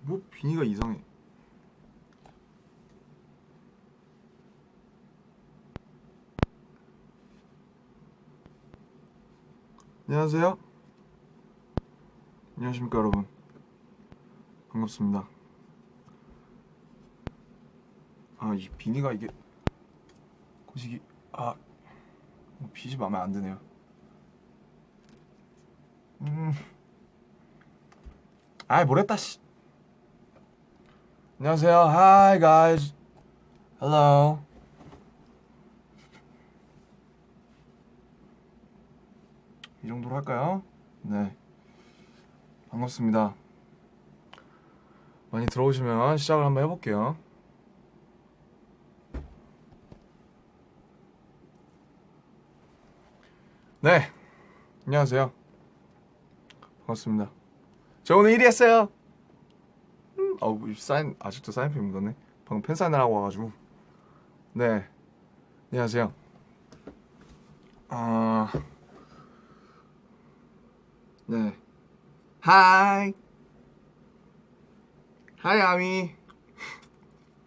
뭐 비니가 이상해. 안녕하세요. 안녕하십니까 여러분. 반갑습니다. 아, 이 비니가 이게 고식이 핏이 마음에 안 드네요. 모르겠다 씨. 안녕하세요. Hi guys. Hello. 이 정도로 할까요? 네. 반갑습니다. 많이 들어오시면 시작을 한번 해볼게요. 네. 안녕하세요. 반갑습니다. 저 오늘 1위 했어요. 사인 아직도 사인펜 묻었네. 방금 펜 사인을 하고 와가지고. 네. 안녕하세요. 네. 하이. 하이 아미.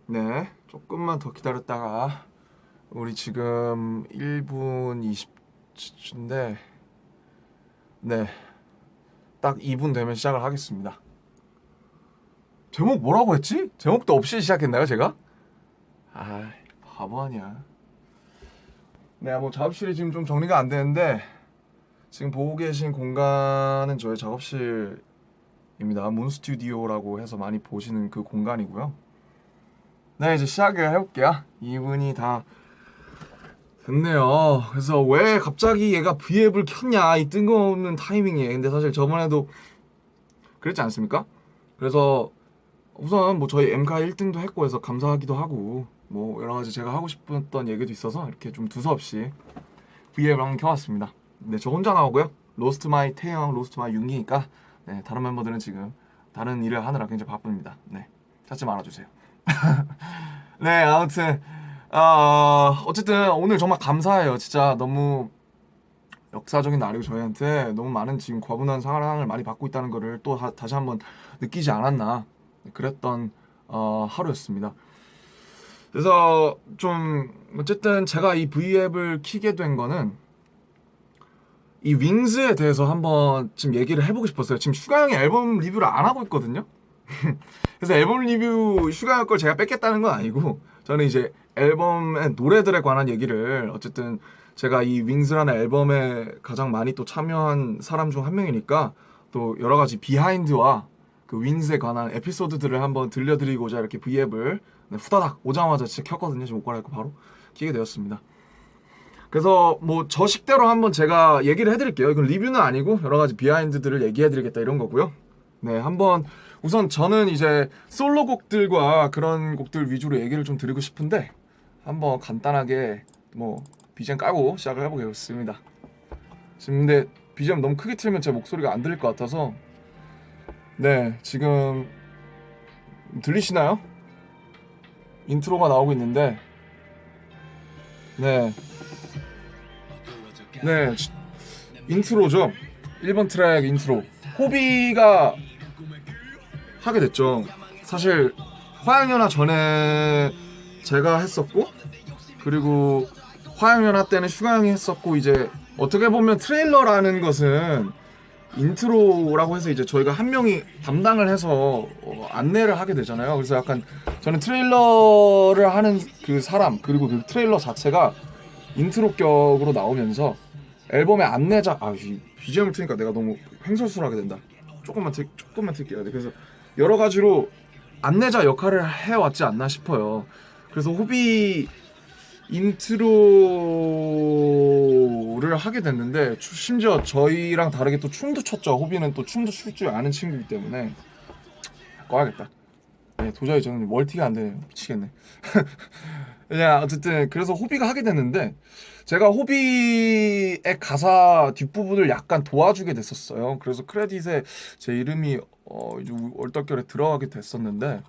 네. 조금만 더 기다렸다가 우리 지금 1분 20초인데 네. 딱 2분 되면 시작을 하겠습니다. 제목 뭐라고 했지? 제목도 없이 시작했나요, 제가? 바보 아니야. 네, 뭐 작업실이 지금 좀 정리가 안 되는데 지금 보고 계신 공간은 저의 작업실입니다. 몬스튜디오라고 해서 많이 보시는 그 공간이고요. 네, 이제 시작을 해볼게요. 2분이 다 됐네요. 그래서 왜 갑자기 얘가 V앱을 켰냐, 이 뜬금없는 타이밍에. 근데 사실 저번에도 그랬지 않습니까? 그래서 우선 뭐 저희 엠카 1등도 했고 해서 감사하기도 하고 뭐 여러가지 제가 하고 싶었던 얘기도 있어서 이렇게 좀 두서없이 V앱을 한번 켜왔습니다. 네, 저 혼자 나오고요. 로스트 마이 태영, 로스트 마이 윤기니까 네, 다른 멤버들은 지금 다른 일을 하느라 굉장히 바쁩니다. 네, 찾지 말아주세요. 네, 아무튼 어쨌든 오늘 정말 감사해요. 진짜 너무 역사적인 날이고 저희한테 너무 많은 지금 과분한 사랑을 많이 받고 있다는 거를 또 다시 한번 느끼지 않았나 그랬던 하루였습니다. 그래서 좀 어쨌든 제가 이 V앱을 키게 된 거는 이 윙스에 대해서 한번 지금 얘기를 해보고 싶었어요. 지금 슈가 형이 앨범 리뷰를 안 하고 있거든요. 그래서 앨범 리뷰 슈가 형 걸 제가 뺏겠다는 건 아니고 저는 이제 앨범의 노래들에 관한 얘기를 어쨌든 제가 이 윙스라는 앨범에 가장 많이 또 참여한 사람 중 한 명이니까 또 여러 가지 비하인드와 그 윙스에 관한 에피소드들을 한번 들려드리고자 이렇게 V앱을 후다닥 오자마자 진짜 켰거든요. 지금 옷 갈아입고 바로 키게 되었습니다. 그래서 뭐 저 식대로 한번 제가 얘기를 해드릴게요. 이건 리뷰는 아니고 여러 가지 비하인드들을 얘기해드리겠다 이런 거고요. 네, 한번 우선 저는 이제 솔로곡들과 그런 곡들 위주로 얘기를 좀 드리고 싶은데 한번 간단하게 뭐 BGM 깔고 시작을 해보겠습니다. 지금 근데 BGM 너무 크게 틀면 제 목소리가 안 들릴 것 같아서 네, 지금 들리시나요? 인트로가 나오고 있는데 네, 인트로죠. 1번 트랙 인트로. 호비가 하게 됐죠. 사실 화양연화 전에 제가 했었고 그리고 화양연화 때는 슈가 형이 했었고 이제 어떻게 보면 트레일러라는 것은 인트로라고 해서 이제 저희가 한 명이 담당을 해서 안내를 하게 되잖아요. 그래서 약간 저는 트레일러를 하는 그 사람 그리고 그 트레일러 자체가 인트로 격으로 나오면서 앨범의 안내자 이 BGM을 트니까 내가 너무 횡설수설하게 된다. 조금만 틀게요. 그래서 여러 가지로 안내자 역할을 해왔지 않나 싶어요. 그래서 호비 인트로를 하게 됐는데 심지어 저희랑 다르게 또 춤도 췄죠. 호비는 또 춤도 출 줄 아는 친구이기 때문에 꺼야겠다. 네, 도저히 저는 멀티가 안 되네요. 미치겠네. 그냥 어쨌든 그래서 호비가 하게 됐는데 제가 호비의 가사 뒷부분을 약간 도와주게 됐었어요. 그래서 크레딧에 제 이름이 이제 얼떨결에 들어가게 됐었는데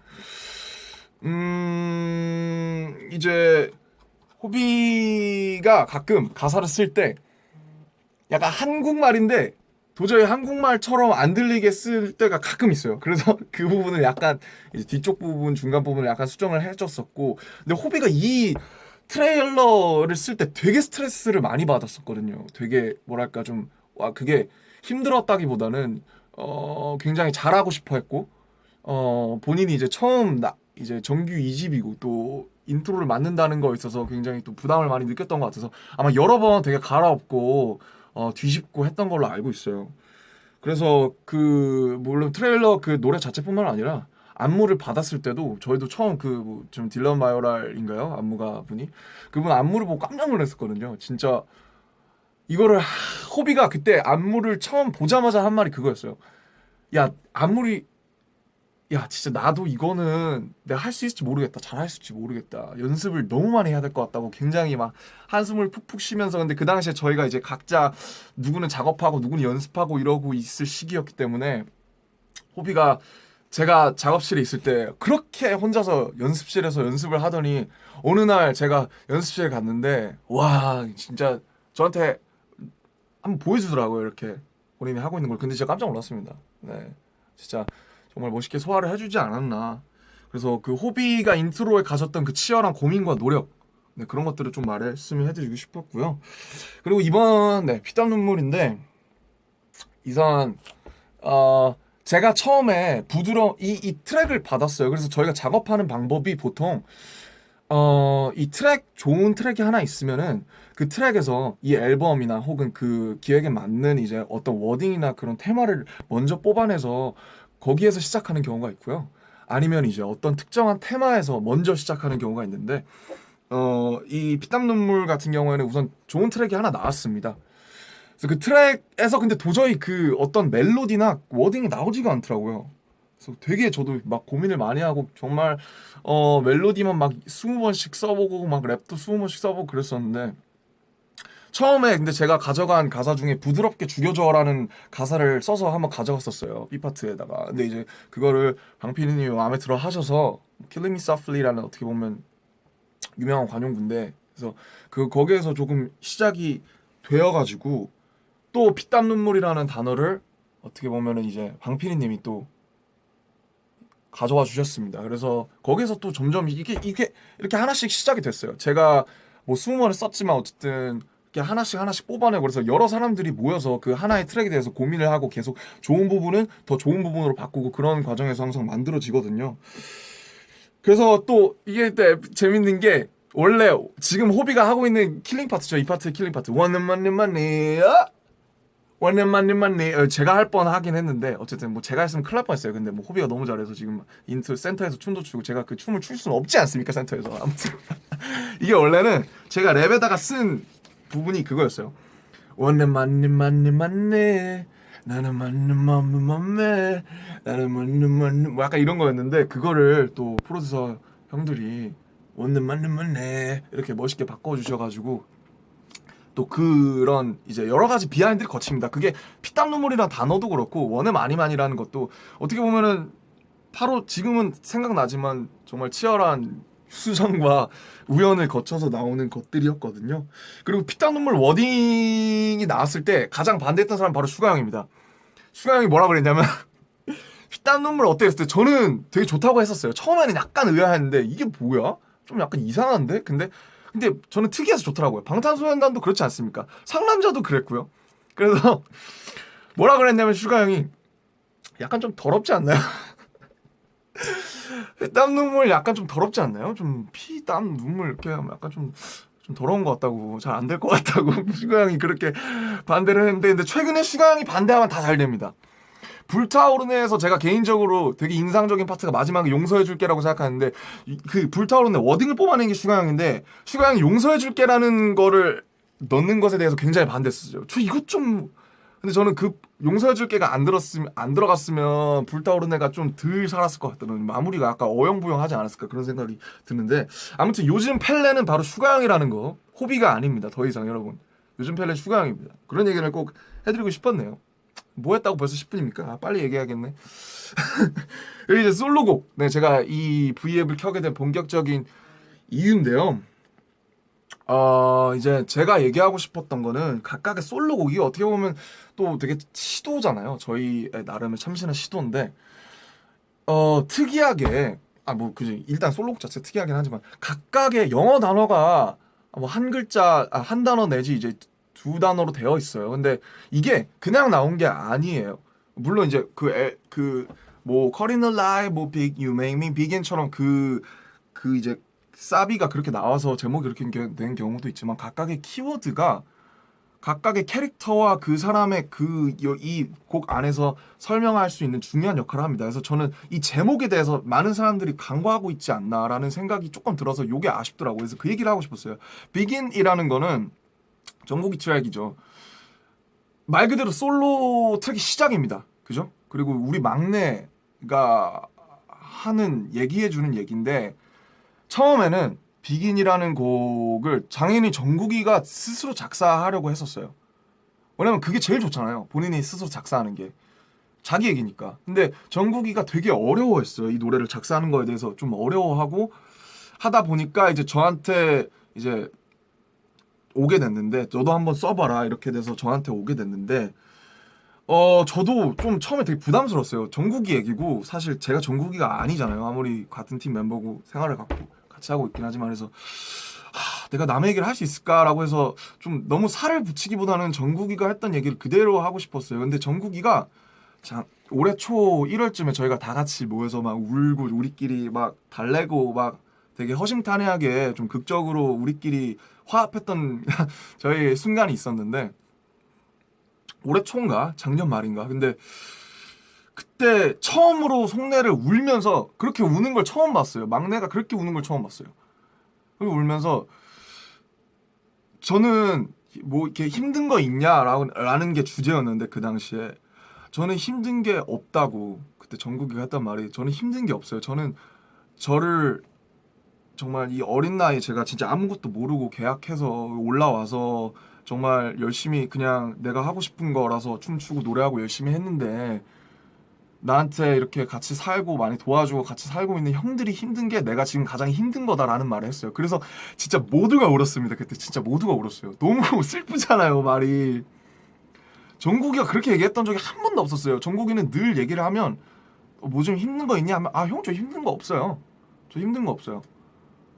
이제 호비가 가끔 가사를 쓸 때 약간 한국말인데 도저히 한국말처럼 안 들리게 쓸 때가 가끔 있어요. 그래서 그 부분을 약간 이제 뒤쪽 부분, 중간 부분을 약간 수정을 해줬었고, 근데 호비가 이 트레일러를 쓸 때 되게 스트레스를 많이 받았었거든요. 되게 뭐랄까 좀, 와, 그게 힘들었다기보다는 굉장히 잘하고 싶어 했고, 본인이 이제 처음 이제 정규 2집이고 또 인트로를 만든다는 거에 있어서 굉장히 또 부담을 많이 느꼈던 것 같아서 아마 여러 번 되게 갈아엎고 뒤집고 했던 걸로 알고 있어요. 그래서 그 물론 트레일러 그 노래 자체뿐만 아니라 안무를 받았을 때도 저희도 처음 그좀 딜런 마요랄인가요? 안무가 분이 그분 안무를 보고 깜짝 놀랐었거든요. 진짜 이거를 호비가 그때 안무를 처음 보자마자 한 말이 그거였어요. 야, 안무리 야, 진짜 나도 이거는 내가 할 수 있을지 모르겠다. 잘 할 수 있을지 모르겠다. 연습을 너무 많이 해야 될 것 같다고 굉장히 막 한숨을 푹푹 쉬면서 근데 그 당시에 저희가 이제 각자 누구는 작업하고 누구는 연습하고 이러고 있을 시기였기 때문에 호비가 제가 작업실에 있을 때 그렇게 혼자서 연습실에서 연습을 하더니 어느 날 제가 연습실에 갔는데 와, 진짜 저한테 한번 보여주더라고요. 이렇게 본인이 하고 있는 걸. 근데 진짜 깜짝 놀랐습니다. 네. 진짜 정말 멋있게 소화를 해주지 않았나. 그래서 그 호비가 인트로에 가졌던 그 치열한 고민과 노력, 네, 그런 것들을 좀 말씀을 해드리고 싶었고요. 그리고 이번 피땀 눈물인데 이선 제가 처음에 이 트랙을 받았어요. 그래서 저희가 작업하는 방법이 보통 이 트랙 좋은 트랙이 하나 있으면은 그 트랙에서 이 앨범이나 혹은 그 기획에 맞는 이제 어떤 워딩이나 그런 테마를 먼저 뽑아내서 거기에서 시작하는 경우가 있고요. 아니면 이제 어떤 특정한 테마에서 먼저 시작하는 경우가 있는데 이 피땀 눈물 같은 경우에는 우선 좋은 트랙이 하나 나왔습니다. 그래서 그 트랙에서 근데 도저히 그 어떤 멜로디나 워딩이 나오지가 않더라고요. 그래서 되게 저도 막 고민을 많이 하고 정말 멜로디만 막 20번씩 써보고 막 랩도 20번씩 써보고 그랬었는데 처음에 근데 제가 가져간 가사 중에 부드럽게 죽여줘라는 가사를 써서 한번 가져갔었어요. B파트에다가. 근데 이제 그거를 방피디님이 마음에 들어 하셔서 Killing Me Softly라는 어떻게 보면 유명한 관용구인데 그래서 거기에서 조금 시작이 되어가지고 또 피땀 눈물이라는 단어를 어떻게 보면은 이제 방피디님이 또 가져와 주셨습니다. 그래서 거기서 또 점점 이게 이렇게 하나씩 시작이 됐어요. 제가 뭐 20번을 썼지만 어쨌든 이렇게 하나씩 뽑아내고 그래서 여러 사람들이 모여서 그 하나의 트랙에 대해서 고민을 하고 계속 좋은 부분은 더 좋은 부분으로 바꾸고 그런 과정에서 항상 만들어지거든요. 그래서 또 이게 재밌는 게 원래 지금 호비가 하고 있는 킬링 파트죠. 이 파트의 킬링 파트. 원만만만네 원만만만네 제가 할 뻔 하긴 했는데 어쨌든 뭐 제가 했으면 큰일 날 뻔했어요. 근데 뭐 호비가 너무 잘해서 지금 인트 센터에서 춤도 추고 제가 그 춤을 출 수는 없지 않습니까 센터에서. 아무튼 이게 원래는 제가 랩에다가 쓴 부분이 그거였어요. 원만만만네 나는 만만만만네 나는 만만만 뭐 약간 이런 거였는데 그거를 또 프로듀서 형들이 원만만만네 이렇게 멋있게 바꿔주셔가지고 또 그런 이제 여러 가지 비하인드를 거칩니다. 그게 피땀 눈물이라는 단어도 그렇고 원의 많이만이라는 것도 어떻게 보면은 바로 지금은 생각나지만 정말 치열한 수정과 우연을 거쳐서 나오는 것들이었거든요. 그리고 피땀 눈물 워딩이 나왔을 때 가장 반대했던 사람 은 바로 슈가 형입니다. 슈가 형이 뭐라 그랬냐면 피땀 눈물 어때 했을 때 저는 되게 좋다고 했었어요. 처음에는 약간 의아했는데 이게 뭐야? 좀 약간 이상한데? 근데 저는 특이해서 좋더라고요. 방탄소년단도 그렇지 않습니까? 상남자도 그랬고요. 그래서 뭐라 그랬냐면 슈가 형이 약간 좀 더럽지 않나요? 땀 눈물 약간 좀 더럽지 않나요? 좀 피, 땀, 눈물 이렇게 하면 약간 좀 더러운 것 같다고 잘 안 될 것 같다고 슈가 형이 그렇게 반대를 했는데 근데 최근에 슈가 형이 반대하면 다 잘 됩니다. 불타오르네에서 제가 개인적으로 되게 인상적인 파트가 마지막에 용서해줄게라고 생각하는데 그 불타오르네 워딩을 뽑아낸 게 슈가 형인데 슈가 형이 용서해줄게라는 거를 넣는 것에 대해서 굉장히 반대했었죠. 저 이것 좀 근데 저는 그 용서해줄게가 안 들어갔으면 불타오르네가 좀 덜 살았을 것 같다는 마무리가 약간 어영부영하지 않았을까 그런 생각이 드는데 아무튼 요즘 펠레는 바로 슈가 형이라는 거 호비가 아닙니다. 더 이상 여러분 요즘 펠레 슈가 형입니다. 그런 얘기를 꼭 해드리고 싶었네요. 뭐 했다고 벌써 10분입니까? 아, 빨리 얘기해야겠네. 여기 이제 솔로곡. 네, 제가 이 V앱을 켜게 된 본격적인 이유인데요. 이제 제가 얘기하고 싶었던 거는 각각의 솔로곡이 어떻게 보면 또 되게 시도잖아요. 저희의 나름의 참신한 시도인데, 특이하게, 뭐, 그지. 일단 솔로곡 자체 특이하긴 하지만, 각각의 영어 단어가 뭐 한 글자, 한 단어 내지 이제 두 단어로 되어 있어요. 근데 이게 그냥 나온 게 아니에요. 물론 이제 뭐, Caught in a Lie, 뭐, Big, You Make Me Begin 처럼 이제 사비가 그렇게 나와서 제목이 이렇게 된 경우도 있지만 각각의 키워드가 각각의 캐릭터와 그 사람의 이 곡 안에서 설명할 수 있는 중요한 역할을 합니다. 그래서 저는 이 제목에 대해서 많은 사람들이 간과하고 있지 않나라는 생각이 조금 들어서 이게 아쉽더라고요. 그래서 그 얘기를 하고 싶었어요. Begin이라는 거는 정국이 트랙이죠. 말 그대로 솔로 트랙의 시작입니다. 그죠? 그리고 우리 막내가 얘기해주는 얘기인데 처음에는 비긴이라는 곡을 장인이 정국이가 스스로 작사하려고 했었어요. 왜냐면 그게 제일 좋잖아요. 본인이 스스로 작사하는 게. 자기 얘기니까. 근데 정국이가 되게 어려워했어요. 이 노래를 작사하는 거에 대해서 좀 어려워하고 하다 보니까 이제 저한테 이제 오게 됐는데 너도 한번 써봐라 이렇게 돼서 저한테 오게 됐는데 저도 좀 처음에 되게 부담스러웠어요. 정국이 얘기고 사실 제가 정국이가 아니잖아요. 아무리 같은 팀 멤버고 생활을 같이 하고 있긴 하지만 그래서 내가 남의 얘기를 할 수 있을까라고 해서 좀 너무 살을 붙이기보다는 정국이가 했던 얘기를 그대로 하고 싶었어요. 근데 정국이가 올해 초 1월쯤에 저희가 다 같이 모여서 막 울고 우리끼리 막 달래고 막 되게 허심탄회하게 좀 극적으로 우리끼리 화합했던 저희 순간이 있었는데 올해 초인가 작년 말인가 근데 그때 처음으로 속내를 울면서 그렇게 우는 걸 처음 봤어요. 막내가 그렇게 우는 걸 처음 봤어요. 그리고 울면서 저는 뭐 이렇게 힘든 거 있냐라는 게 주제였는데 그 당시에 저는 힘든 게 없다고 그때 정국이가 했단 말이 저는 힘든 게 없어요. 저는 저를 정말 이 어린 나이에 제가 진짜 아무것도 모르고 계약해서 올라와서 정말 열심히 그냥 내가 하고 싶은 거라서 춤추고 노래하고 열심히 했는데 나한테 이렇게 같이 살고 많이 도와주고 같이 살고 있는 형들이 힘든 게 내가 지금 가장 힘든 거다라는 말을 했어요. 그래서 진짜 모두가 울었습니다. 그때 진짜 모두가 울었어요. 너무 슬프잖아요, 말이. 정국이가 그렇게 얘기했던 적이 한 번도 없었어요. 정국이는 늘 얘기를 하면 뭐 좀 힘든 거 있냐 하면 형 저 힘든 거 없어요. 저 힘든 거 없어요.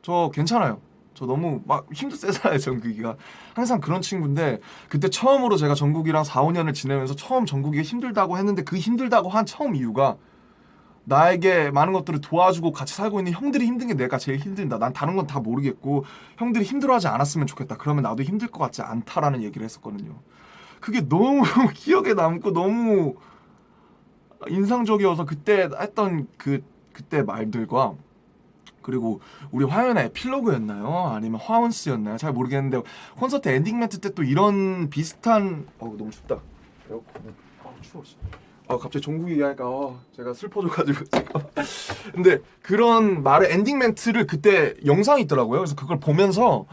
저 괜찮아요. 저 너무 막 힘도 세잖아요, 정국이가. 항상 그런 친구인데 그때 처음으로 제가 정국이랑 4, 5년을 지내면서 처음 정국이가 힘들다고 했는데 그 힘들다고 한 처음 이유가 나에게 많은 것들을 도와주고 같이 살고 있는 형들이 힘든 게 내가 제일 힘들다. 난 다른 건 다 모르겠고 형들이 힘들어하지 않았으면 좋겠다. 그러면 나도 힘들 것 같지 않다라는 얘기를 했었거든요. 그게 너무 기억에 남고 너무 인상적이어서 그때 했던 그때 말들과 그리고 우리 화연의 에필로그였나요? 아니면 화원스였나요? 잘 모르겠는데 콘서트 엔딩 멘트 때 또 이런 비슷한 너무 춥다. 에어컨. 추워. 갑자기 종국 얘기하니까 제가 슬퍼져가지고 지금. 근데 그런 말의 엔딩 멘트를 그때 영상이 있더라고요. 그래서 그걸 보면서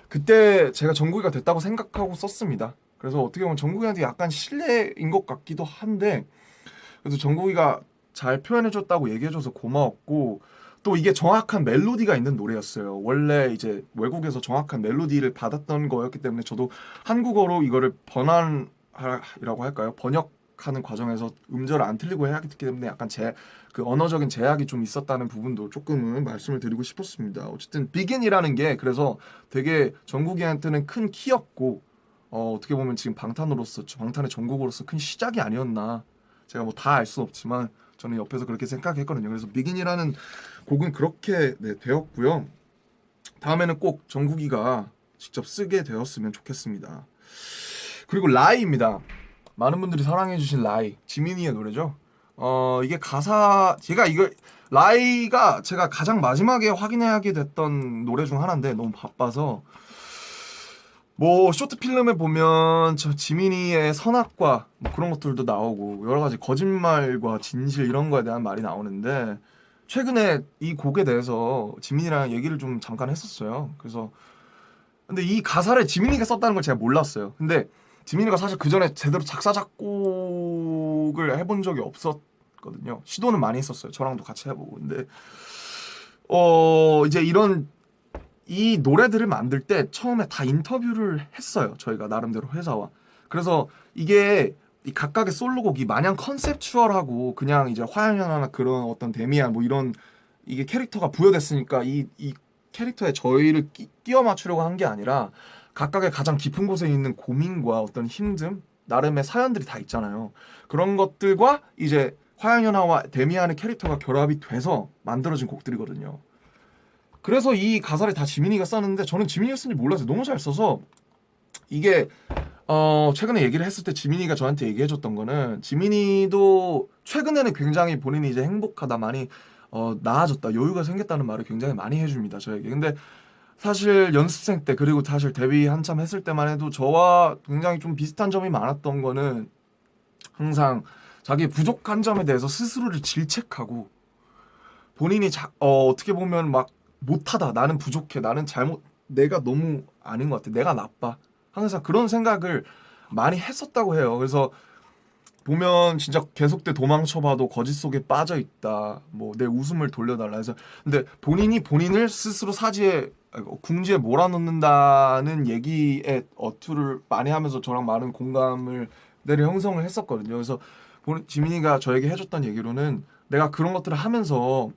그때 제가 정국이가 됐다고 생각하고 썼습니다. 그래서 어떻게 보면 정국이한테 약간 신뢰인 것 같기도 한데 그래서 정국이가 잘 표현해줬다고 얘기해줘서 고마웠고 또 이게 정확한 멜로디가 있는 노래였어요. 원래 이제 외국에서 정확한 멜로디를 받았던 거였기 때문에 저도 한국어로 이거를 번안이라고 할까요? 번역하는 과정에서 음절을 안 틀리고 해야 하기 때문에 약간 그 언어적인 제약이 좀 있었다는 부분도 조금은 말씀을 드리고 싶었습니다. 어쨌든 비긴이라는 게 그래서 되게 정국이한테는 큰 키였고 어떻게 보면 지금 방탄의 정국으로서 큰 시작이 아니었나. 제가 뭐 다 알 수 없지만 저는 옆에서 그렇게 생각했거든요. 그래서 비긴이라는 곡은 그렇게 되었고요. 다음에는 꼭 정국이가 직접 쓰게 되었으면 좋겠습니다. 그리고 라이입니다. 많은 분들이 사랑해주신 라이, 지민이의 노래죠. 이게 라이가 제가 가장 마지막에 확인하게 됐던 노래 중 하나인데 너무 바빠서 뭐 쇼트 필름에 보면 저 지민이의 선악과 뭐 그런 것들도 나오고 여러 가지 거짓말과 진실 이런 거에 대한 말이 나오는데 최근에 이 곡에 대해서 지민이랑 얘기를 좀 잠깐 했었어요. 그래서 근데 이 가사를 지민이가 썼다는 걸 제가 몰랐어요. 근데 지민이가 사실 그 전에 제대로 작사 작곡을 해본 적이 없었거든요. 시도는 많이 했었어요. 저랑도 같이 해보고 근데 이제 이 노래들을 만들 때 처음에 다 인터뷰를 했어요. 저희가 나름대로 회사와. 그래서 이게 이 각각의 솔로곡이 마냥 컨셉추얼하고 그냥 이제 화양연화나 그런 어떤 데미안 뭐 이런 이게 캐릭터가 부여됐으니까 이 캐릭터에 저희를 끼워 맞추려고 한 게 아니라 각각의 가장 깊은 곳에 있는 고민과 어떤 힘듦, 나름의 사연들이 다 있잖아요. 그런 것들과 이제 화양연화와 데미안의 캐릭터가 결합이 돼서 만들어진 곡들이거든요. 그래서 이 가사를 다 지민이가 썼는데 저는 지민이가 쓴지 몰랐어요. 너무 잘 써서 이게 최근에 얘기를 했을 때 지민이가 저한테 얘기해줬던 거는 지민이도 최근에는 굉장히 본인이 이제 행복하다 많이 나아졌다 여유가 생겼다는 말을 굉장히 많이 해줍니다 저에게. 근데 사실 연습생 때 그리고 사실 데뷔 한참 했을 때만 해도 저와 굉장히 좀 비슷한 점이 많았던 거는 항상 자기의 부족한 점에 대해서 스스로를 질책하고 본인이 어떻게 보면 막 못하다 나는 부족해 나는 잘못 내가 너무 아닌 것 같아 내가 나빠 항상 그런 생각을 많이 했었다고 해요. 그래서 보면 진짜 계속돼 도망쳐봐도 거짓 속에 빠져 있다. 뭐 내 웃음을 돌려달라 해서 근데 본인이 본인을 스스로 궁지에 몰아넣는다는 얘기에 어투를 많이 하면서 저랑 많은 공감을 내려 형성을 했었거든요. 그래서 지민이가 저에게 해줬던 얘기로는 내가 그런 것들을 하면서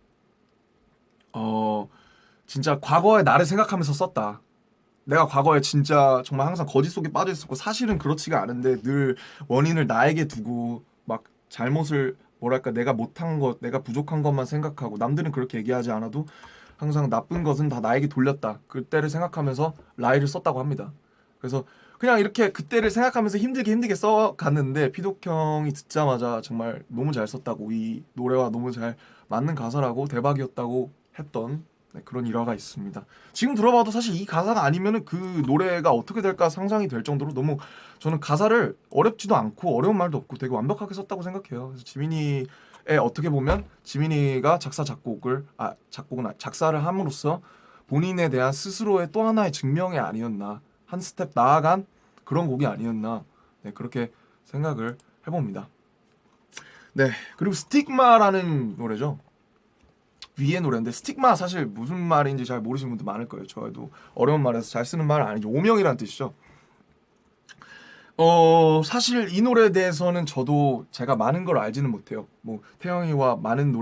진짜 과거의 나를 생각하면서 썼다. 내가 과거에 진짜 정말 항상 거짓 속에 빠져 있었고 사실은 그렇지가 않은데 늘 원인을 나에게 두고 막 잘못을 뭐랄까 내가 못한 것, 내가 부족한 것만 생각하고 남들은 그렇게 얘기하지 않아도 항상 나쁜 것은 다 나에게 돌렸다. 그때를 생각하면서 라이를 썼다고 합니다. 그래서 그냥 이렇게 그때를 생각하면서 힘들게 써갔는데 피독 형이 듣자마자 정말 너무 잘 썼다고 이 노래와 너무 잘 맞는 가사라고 대박이었다고 했던 그런 일화가 있습니다. 지금 들어봐도 사실 이 가사가 아니면은 그 노래가 어떻게 될까 상상이 될 정도로 너무 저는 가사를 어렵지도 않고 어려운 말도 없고 되게 완벽하게 썼다고 생각해요. 그래서 지민이의 어떻게 보면 지민이가 작사를 함으로써 본인에 대한 스스로의 또 하나의 증명이 아니었나 한 스텝 나아간 그런 곡이 아니었나 그렇게 생각을 해봅니다. 네 그리고 스틱마라는 노래죠. 위의 노래인데 스틱마 사실 무슨 말인지 잘 모르시는 분들 많을 거예요. 저도 어려운 말에서 잘 쓰는 말은 아니죠. 오명이라는 뜻이죠. 사실 이 노래에 대해서는 저도 제가 많은 걸 알지는 못해요. 뭐 태영이와 많은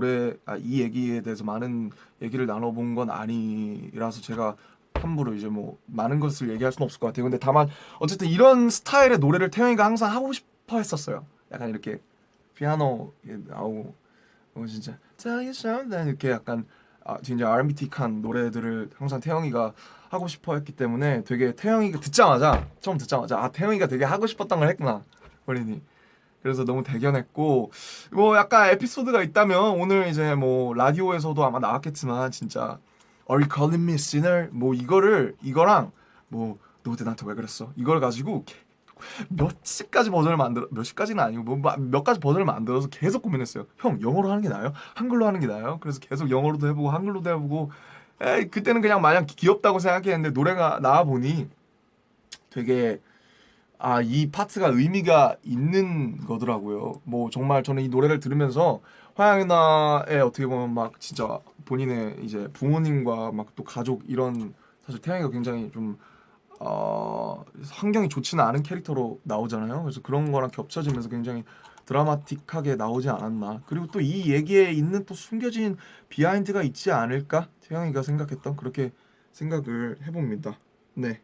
이 얘기에 대해서 많은 얘기를 나눠본 건 아니라서 제가 함부로 이제 뭐 많은 것을 얘기할 수는 없을 것 같아요. 근데 다만 어쨌든 이런 스타일의 노래를 태영이가 항상 하고 싶어 했었어요. 약간 이렇게 피아노에 나오고 진짜 이렇게 약간 진짜 R&B틱한 노래들을 항상 태영이가 하고 싶어 했기 때문에 되게 태영이가 처음 듣자마자 태영이가 되게 하고 싶었던 걸 했구나 본인이. 그래서 너무 대견했고 뭐 약간 에피소드가 있다면 오늘 이제 뭐 라디오에서도 아마 나왔겠지만 진짜 Are you calling me sinner? 뭐 이거랑 뭐 너 그때 나한테 왜 그랬어? 이걸 가지고 몇십 가지 버전을 몇십 가지는 아니고 뭐 몇 가지 버전을 만들어서 계속 고민했어요. 형 영어로 하는 게 나아요? 한글로 하는 게 나아요? 그래서 계속 영어로도 해보고 한글로도 해보고 그때는 그냥 마냥 귀엽다고 생각했는데 노래가 나와 보니 되게 이 파트가 의미가 있는 거더라고요. 뭐 정말 저는 이 노래를 들으면서 화양연화에 어떻게 보면 막 진짜 본인의 이제 부모님과 막 또 가족 이런 사실 태양이가 굉장히 좀 환경이 좋지는 않은 캐릭터로 나오잖아요. 그래서 그런 거랑 겹쳐지면서 굉장히 드라마틱하게 나오지 않았나. 그리고 또 이 얘기에 있는 또 숨겨진 비하인드가 있지 않을까? 태양이가 생각했던 그렇게 생각을 해봅니다. 네.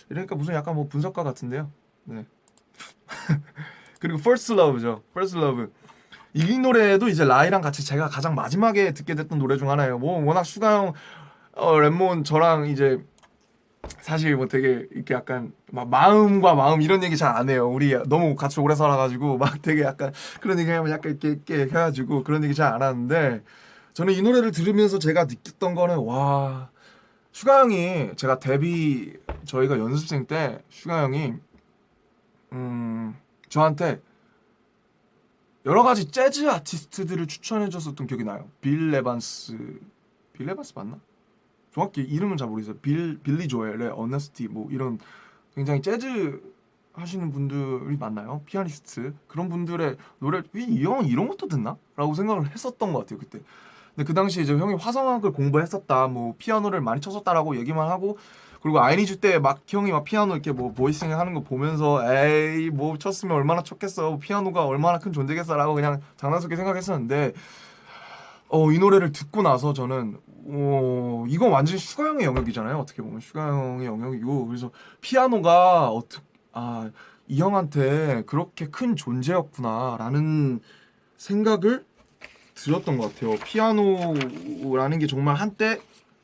이러니까 무슨 약간 뭐 분석가 같은데요. 네. 그리고 First Love죠. First Love. 이 노래도 이제 라이랑 같이 제가 가장 마지막에 듣게 됐던 노래 중 하나예요. 뭐 워낙 슈가 형, 랩몬 저랑 이제 사실 뭐 되게 이렇게 약간 막 마음과 마음 이런 얘기 잘 안 해요. 우리 너무 같이 오래 살아가지고 막 되게 약간 그런 얘기 하면 약간 이렇게 해가지고 그런 얘기 잘 안 하는데 저는 이 노래를 들으면서 제가 느꼈던 거는 와 슈가 형이 제가 저희가 연습생 때 슈가 형이 저한테 여러 가지 재즈 아티스트들을 추천해 줬었던 기억이 나요. 빌 에반스 맞나? 정확히 이름은 잘 모르겠어요. 빌리 조엘의 어너스티 뭐 이런 굉장히 재즈 하시는 분들이 많나요? 피아니스트 그런 분들의 노래 이 형은 이런 것도 듣나? 라고 생각을 했었던 것 같아요 그때. 근데 그 당시에 이제 형이 화성학을 공부했었다, 뭐 피아노를 많이 쳤었다라고 얘기만 하고, 그리고 아이니즈 때 막 형이 막 피아노 이렇게 뭐 보이싱 하는 거 보면서 에이 뭐 쳤으면 얼마나 쳤겠어, 피아노가 얼마나 큰 존재겠어라고 그냥 장난스럽게 생각했었는데, 이 노래를 듣고 나서 저는 이건 완전 슈가 형의 영역이잖아요. 어떻게 보면 슈가 형의 영역이고, 그래서 피아노가 이 형한테 그렇게 큰 존재였구나라는 생각을 들었던 것 같아요. 피아노라는 게 정말 한때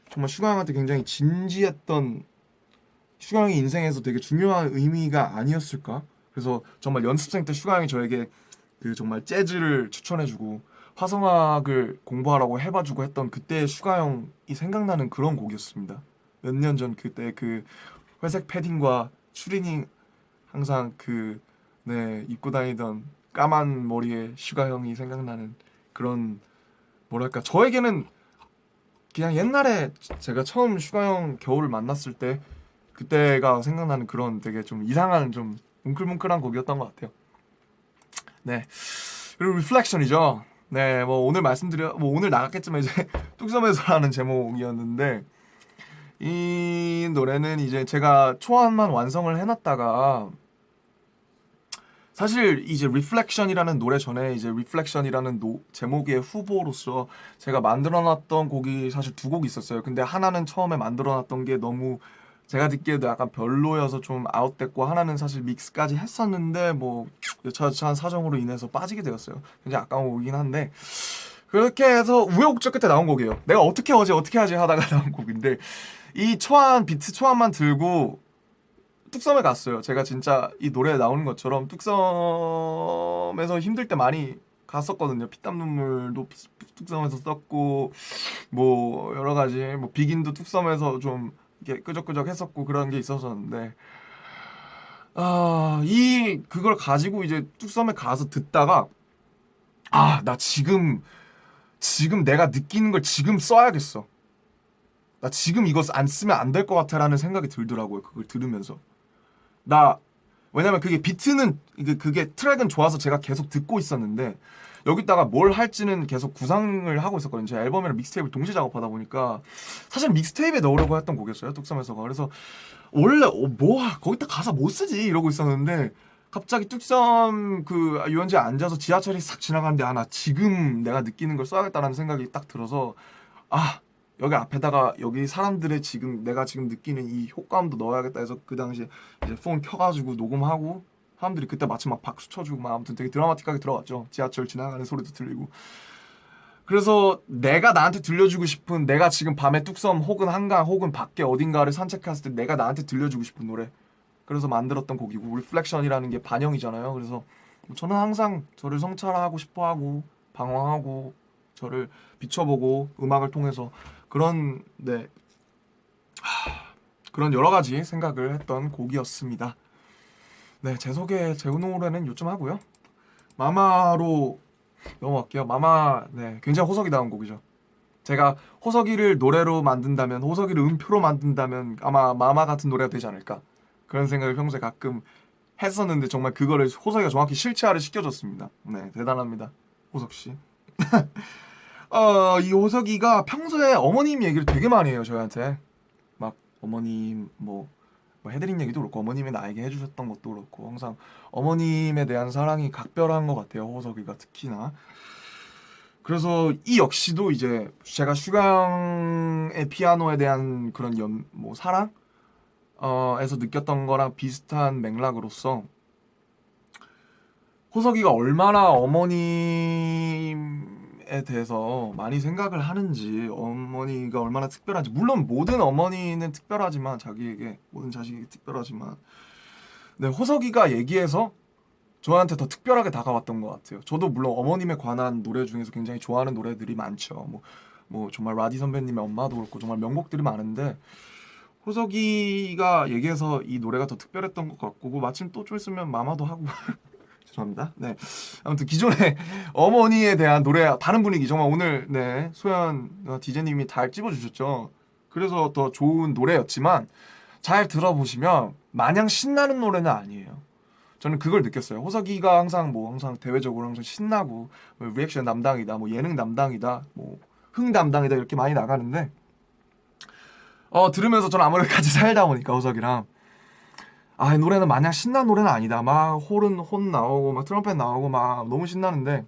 정말 슈가 형한테 굉장히 진지했던, 슈가 형의 인생에서 되게 중요한 의미가 아니었을까? 그래서 정말 연습생 때 슈가 형이 저에게 그 정말 재즈를 추천해주고 화성학을 공부하라고 해봐주고 했던 그때의 슈가 형이 생각나는 그런 곡이었습니다. 몇 년 전 그때 그 회색 패딩과 추리닝 항상 입고 다니던 까만 머리의 슈가 형이 생각나는 그런, 뭐랄까, 저에게는 그냥 옛날에 제가 처음 슈가 형 겨울을 만났을 때 그때가 생각나는 그런 되게 좀 이상한, 좀 뭉클뭉클한 곡이었던 것 같아요. 네. 그리고 리플렉션이죠. 네, 뭐 오늘 나갔겠지만 이제 뚝섬에서라는 제목이었는데, 이 노래는 이제 제가 초안만 완성을 해놨다가, 사실 이제 리플렉션이라는 노래 전에 이제 리플렉션이라는 제목의 후보로서 제가 만들어놨던 곡이 사실 두 곡 있었어요. 근데 하나는 처음에 만들어놨던 게 너무 제가 듣기에도 약간 별로여서 좀 아웃됐고, 하나는 사실 믹스까지 했었는데 뭐 여차저차한 사정으로 인해서 빠지게 되었어요. 굉장히 아까운 곡이긴 한데, 그렇게 해서 우여곡절 끝에 나온 곡이에요. 내가 어떻게 하지 하다가 나온 곡인데, 이 비트 초안만 들고 뚝섬에 갔어요. 제가 진짜 이 노래에 나오는 것처럼 뚝섬에서 힘들 때 많이 갔었거든요. 피땀 눈물도 뚝섬에서 썼고, 뭐 여러 가지, 뭐 비긴도 뚝섬에서 좀 이렇게 끄적끄적 했었고, 그런 게 있었었는데, 그걸 가지고 이제 뚝섬에 가서 듣다가, 나 지금 내가 느끼는 걸 지금 써야겠어. 나 지금 이거 안 쓰면 안 될 것 같아라는 생각이 들더라고요. 그걸 들으면서. 왜냐면 그게 비트는, 그게 트랙은 좋아서 제가 계속 듣고 있었는데, 여기다가 뭘 할지는 계속 구상을 하고 있었거든요. 제 앨범이랑 믹스테이프를 동시에 작업하다 보니까 사실 믹스테이프에 넣으려고 했던 곡이었어요, 뚝섬에서가. 그래서 원래 거기다 가사 못 쓰지 이러고 있었는데, 갑자기 뚝섬 유원지에 앉아서 지하철이 싹 지나가는데, 나 지금 내가 느끼는 걸 써야겠다라는 생각이 딱 들어서, 여기 앞에다가 여기 사람들의 내가 지금 느끼는 이 효과음도 넣어야겠다 해서 그 당시에 이제 폰 켜가지고 녹음하고, 사람들이 그때 마침 막 박수 쳐주고 막 아무튼 되게 드라마틱하게 들어갔죠. 지하철 지나가는 소리도 들리고. 그래서 내가 나한테 들려주고 싶은, 내가 지금 밤에 뚝섬 혹은 한강 혹은 밖에 어딘가를 산책했을 때 내가 나한테 들려주고 싶은 노래, 그래서 만들었던 곡이고, 리플렉션이라는 게 반영이잖아요. 그래서 저는 항상 저를 성찰하고 싶어하고 방황하고 저를 비춰보고 음악을 통해서 그런 그런 여러 가지 생각을 했던 곡이었습니다. 네, 제 노래는 요쯤 하고요. 마마로 넘어갈게요. 마마, 굉장히 호석이다운 곡이죠. 제가 호석이를 노래로 만든다면, 호석이를 음표로 만든다면 아마 마마 같은 노래가 되지 않을까, 그런 생각을 평소에 가끔 했었는데, 정말 그거를 호석이가 정확히 실체화를 시켜줬습니다. 네, 대단합니다, 호석씨. 이 호석이가 평소에 어머님 얘기를 되게 많이 해요, 저희한테. 막 어머님 뭐 해드린 얘기도 그렇고, 어머님이 나에게 해주셨던 것도 그렇고, 항상 어머님에 대한 사랑이 각별한 것 같아요, 호석이가 특히나. 그래서 이 역시도 이제 제가 슈가의 피아노에 대한 그런 사랑? 에서 느꼈던 거랑 비슷한 맥락으로서, 호석이가 얼마나 어머님에 대해서 많이 생각을 하는지, 어머니가 얼마나 특별한지, 물론 모든 어머니는 특별하지만, 자기에게 모든 자식이 특별하지만, 호석이가 얘기해서 저한테 더 특별하게 다가왔던 것 같아요. 저도 물론 어머님에 관한 노래 중에서 굉장히 좋아하는 노래들이 많죠. 뭐 정말 라디 선배님의 엄마도 그렇고 정말 명곡들이 많은데, 호석이가 얘기해서 이 노래가 더 특별했던 것 같고, 마침 또 좀 있으면 마마도 하고 죄송합니다. 네, 아무튼 기존의 어머니에 대한 노래 다른 분위기, 정말 오늘 소연 디제님이 잘 찝어주셨죠. 그래서 더 좋은 노래였지만, 잘 들어보시면 마냥 신나는 노래는 아니에요. 저는 그걸 느꼈어요. 호석이가 항상 대외적으로 항상 신나고, 리액션 담당이다, 뭐 예능 담당이다, 뭐 흥 담당이다 이렇게 많이 나가는데 들으면서 저는 아무래도 같이 살다 보니까 호석이랑 이 노래는 마냥 신나는 노래는 아니다. 막 혼 나오고 막 트럼펫 나오고 막 너무 신나는데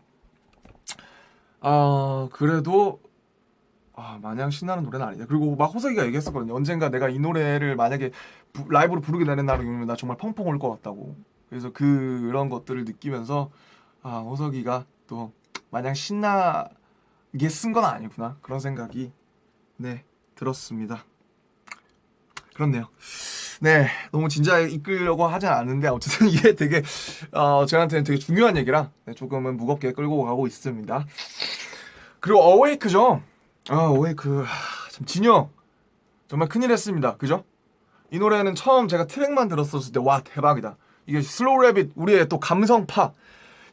그래도 마냥 신나는 노래는 아니다. 그리고 막 호석이가 얘기했었거든요. 언젠가 내가 이 노래를 만약에 라이브로 부르게 되는 날이면 나 정말 펑펑 울 것 같다고. 그래서 그런 것들을 느끼면서 호석이가 또 마냥 신나게 쓴 건 아니구나 그런 생각이 들었습니다. 그렇네요. 네, 너무 진지하게 이끌려고 하진 않는데 어쨌든 이게 되게 저한테는 되게 중요한 얘기라 조금은 무겁게 끌고 가고 있습니다. 그리고 어웨이크죠. 어웨이크 참 진영 정말 큰일 했습니다. 그죠? 이 노래는 처음 제가 트랙만 들었었을 때 와 대박이다. 이게 슬로우 래빗 우리의 또 감성파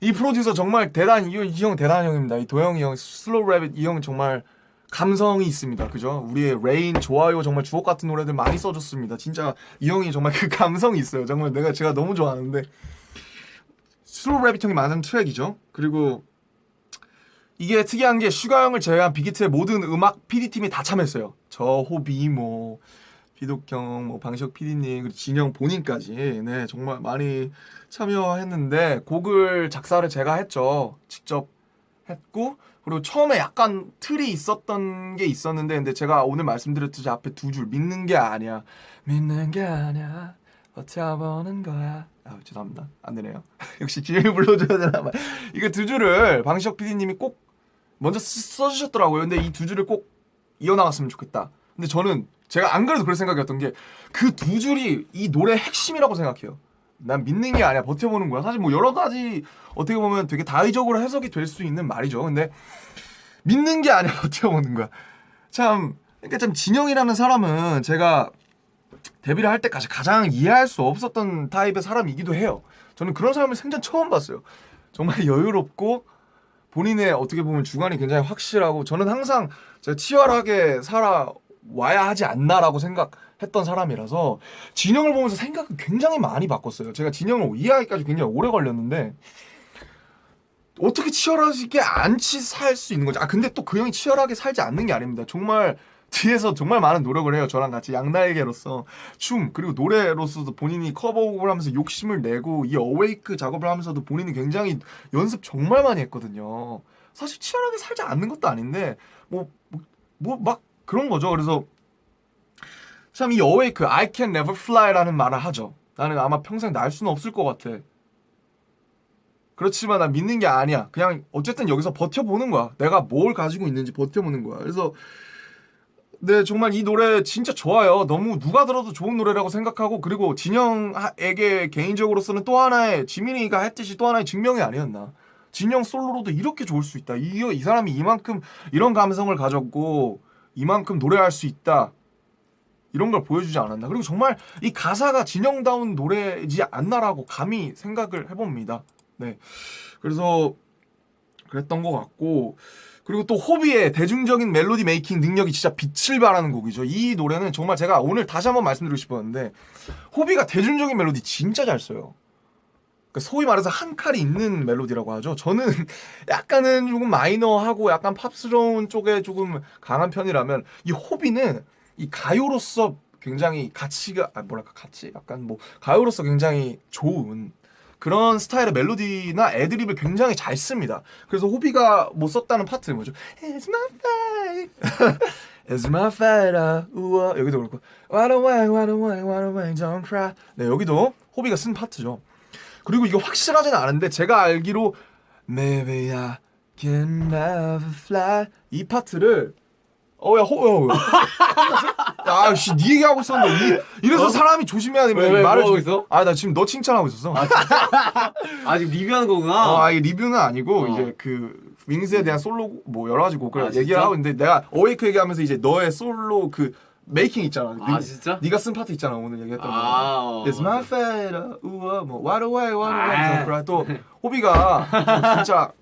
이 프로듀서 정말 대단한 이 형 대단한 형입니다. 이 도영이 형 슬로우 래빗 이 형 정말 감성이 있습니다. 그죠? 우리의 레인 좋아요 정말 주옥 같은 노래들 많이 써줬습니다. 진짜 이 형이 정말 그 감성이 있어요. 정말 제가 너무 좋아하는데 슬로우 래빗 형이 많은 트랙이죠. 그리고 이게 특이한 게 슈가 형을 제외한 빅히트의 모든 음악 PD팀이 다 참여했어요. 저 호비 비독형 방시혁 PD님 그리고 진영 본인까지 정말 많이 참여했는데 곡을 작사를 제가 했죠. 직접 했고 그리고 처음에 약간 틀이 있었던 게 있었는데 근데 제가 오늘 말씀드렸듯이 앞에 두 줄 믿는 게 아니야 버텨보는 거야. 죄송합니다. 안 되네요. 역시 진영이 불러줘야 되나 봐. 이거 두 줄을 방시혁 PD님이 꼭 먼저 써주셨더라고요. 근데 이 두 줄을 꼭 이어나갔으면 좋겠다. 근데 저는 제가 안 그래도 그런 생각이었던 게 그 두 줄이 이 노래의 핵심이라고 생각해요. 난 믿는 게 아니야 버텨보는 거야. 사실 뭐 여러 가지 어떻게 보면 되게 다의적으로 해석이 될 수 있는 말이죠. 근데 믿는 게 아니야 버텨보는 거야. 그러니까 참 진영이라는 사람은 제가 데뷔를 할 때까지 가장 이해할 수 없었던 타입의 사람이기도 해요. 저는 그런 사람을 생전 처음 봤어요. 정말 여유롭고 본인의 어떻게 보면 주관이 굉장히 확실하고 저는 항상 제가 치열하게 살아와야 하지 않나라고 생각했던 사람이라서 진영을 보면서 생각을 굉장히 많이 바꿨어요. 제가 진영을 이해하기까지 굉장히 오래 걸렸는데 어떻게 치열하게 안 살 수 있는 거지? 근데 또 그 형이 치열하게 살지 않는 게 아닙니다. 정말 뒤에서 정말 많은 노력을 해요. 저랑 같이 양날개로서 춤 그리고 노래로서도 본인이 커버곡을 하면서 욕심을 내고 이 어웨이크 작업을 하면서도 본인이 굉장히 연습 정말 많이 했거든요. 사실 치열하게 살지 않는 것도 아닌데 막 그런 거죠. 그래서 참 이 어웨이크 I can never fly라는 말을 하죠. 나는 아마 평생 날 수는 없을 것 같아. 그렇지만 난 믿는 게 아니야. 그냥 어쨌든 여기서 버텨보는 거야. 내가 뭘 가지고 있는지 버텨보는 거야. 그래서 정말 이 노래 진짜 좋아요. 너무 누가 들어도 좋은 노래라고 생각하고 그리고 진영에게 개인적으로서는 또 하나의 지민이가 했듯이 또 하나의 증명이 아니었나. 진영 솔로로도 이렇게 좋을 수 있다. 이 사람이 이만큼 이런 감성을 가졌고 이만큼 노래할 수 있다. 이런 걸 보여주지 않았나. 그리고 정말 이 가사가 진영다운 노래이지 않나라고 감히 생각을 해봅니다. 그래서 그랬던 것 같고 그리고 또 호비의 대중적인 멜로디 메이킹 능력이 진짜 빛을 발하는 곡이죠. 이 노래는 정말 제가 오늘 다시 한번 말씀드리고 싶었는데 호비가 대중적인 멜로디 진짜 잘 써요. 그러니까 소위 말해서 한 칼이 있는 멜로디라고 하죠. 저는 약간은 조금 마이너하고 약간 팝스러운 쪽에 조금 강한 편이라면 이 호비는 이 가요로서 굉장히 가치가 약간 가요로서 굉장히 좋은 그런 스타일의 멜로디나 애드립을 굉장히 잘 씁니다. 그래서 호비가 못 썼다는 파트는 뭐죠? It's my fight, it's my fight, 우와 여기도 그렇고 Why don't why, don't cry. 여기도 호비가 쓴 파트죠. 그리고 이거 확실하진 않은데 제가 알기로 Maybe I can never fly 이 파트를 씨, 네 얘기하고 있었는데 이래서 사람이 조심해야 됩니다. 왜 말을 뭐 하고 있어? 나 지금 너 칭찬하고 있었어. 지금 리뷰하는 거구나. 이게 리뷰는 아니고 이제 그 윙스에 대한 솔로 여러 가지 곡을 얘기를 진짜? 하고 있는데 내가 어웨이크 얘기하면서 이제 너의 솔로 그 메이킹 있잖아. 진짜? 네가 쓴 파트 있잖아 오늘 얘기했던 거. It's my fate, 우와 What away, 또 호비가 진짜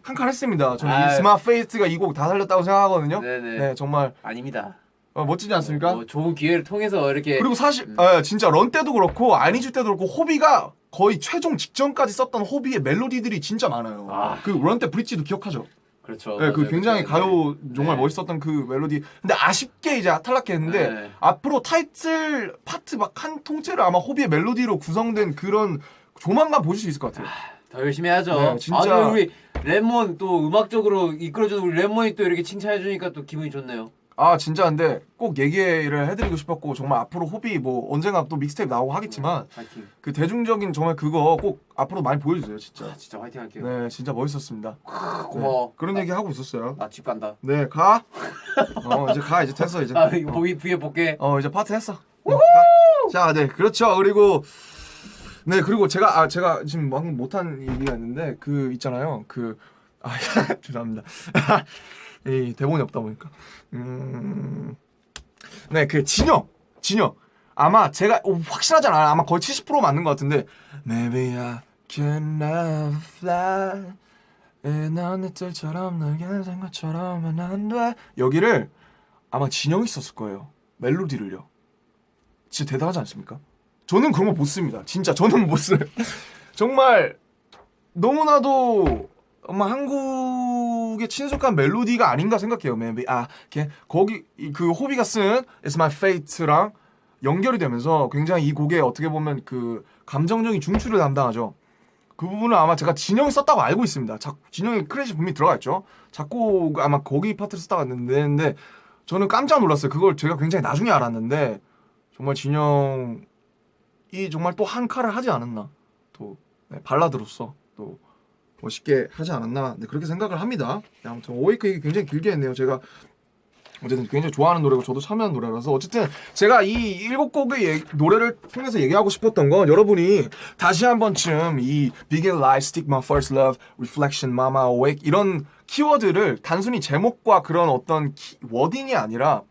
한 칸 했습니다. 저는 It's my fate가 이 곡 다 살렸다고 생각하거든요. 네네. 정말 아닙니다. 멋지지 않습니까? 좋은 기회를 통해서 이렇게 그리고 사실 진짜 런 때도 그렇고 아니즈 때도 그렇고 호비가 거의 최종 직전까지 썼던 호비의 멜로디들이 진짜 많아요. 그 런 때 브릿지도 기억하죠? 그렇죠. 네, 그 맞아요. 굉장히 그때, 가요 정말 네. 멋있었던 그 멜로디. 근데 아쉽게 이제 탈락했는데 네. 앞으로 타이틀 파트 막 한 통째를 아마 호비의 멜로디로 구성된 그런 조만간 보실 수 있을 것 같아요. 더 열심히 해야죠. 네, 진짜. 우리 레몬 또 음악적으로 이끌어주는 우리 레몬이 또 이렇게 칭찬해주니까 또 기분이 좋네요. 아 진짜 근데 꼭 얘기를 해드리고 싶었고 정말 앞으로 호비 뭐 언젠가 또 믹스테이프 나오고 하겠지만 파이팅. 그 대중적인 정말 그거 꼭 앞으로 많이 보여주세요 진짜. 진짜 화이팅 할게요. 네 진짜 멋있었습니다. 고마워. 네, 그런 얘기 하고 있었어요. 나 집 간다. 네 가. 이제 가 이제 됐어 이제. 이거 위에 볼게. 이제 파트 했어. 자, 네, 그렇죠. 그리고 네, 그리고 제가 지금 방금 못한 얘기가 있는데 그 있잖아요. 죄송합니다. 이 대본이 없다 보니까. 네, 그 진영. 아마 제가 확실하지 않아요. 아마 거의 70% 맞는 것 같은데. Maybe I can never fly. 난 이틀처럼 날개 산 것처럼은 안 돼. 여기를 아마 진영이 썼을 거예요. 멜로디를요. 진짜 대단하지 않습니까? 저는 그런 거 못 씁니다. 진짜 저는 못 써요. 정말 너무나도 아마 한국의 친숙한 멜로디가 아닌가 생각해요. Maybe 거기 그 호비가 쓴 It's My Fate랑 연결이 되면서 굉장히 이 곡에 어떻게 보면 그 감정적인 중추를 담당하죠. 그 부분은 아마 제가 진영이 썼다고 알고 있습니다. 진영이 크레딧 분명히 들어가 있죠. 작곡 아마 거기 파트를 썼다고 했는데 저는 깜짝 놀랐어요. 그걸 제가 굉장히 나중에 알았는데 정말 진영이 정말 또 한 칼을 하지 않았나. 또 발라드로서 또 멋있게 하지 않았나. 네, 그렇게 생각을 합니다. 네, 아무튼 어웨이크 얘기 굉장히 길게 했네요. 제가 어쨌든 굉장히 좋아하는 노래고 저도 참여한 노래라서 어쨌든 제가 이 7곡의 노래를 통해서 얘기하고 싶었던 건 여러분이 다시 한 번쯤 이 Big and Light, Stick My First Love, Reflection, Mama, Awake 이런 키워드를 단순히 제목과 그런 어떤 워딩이 아니라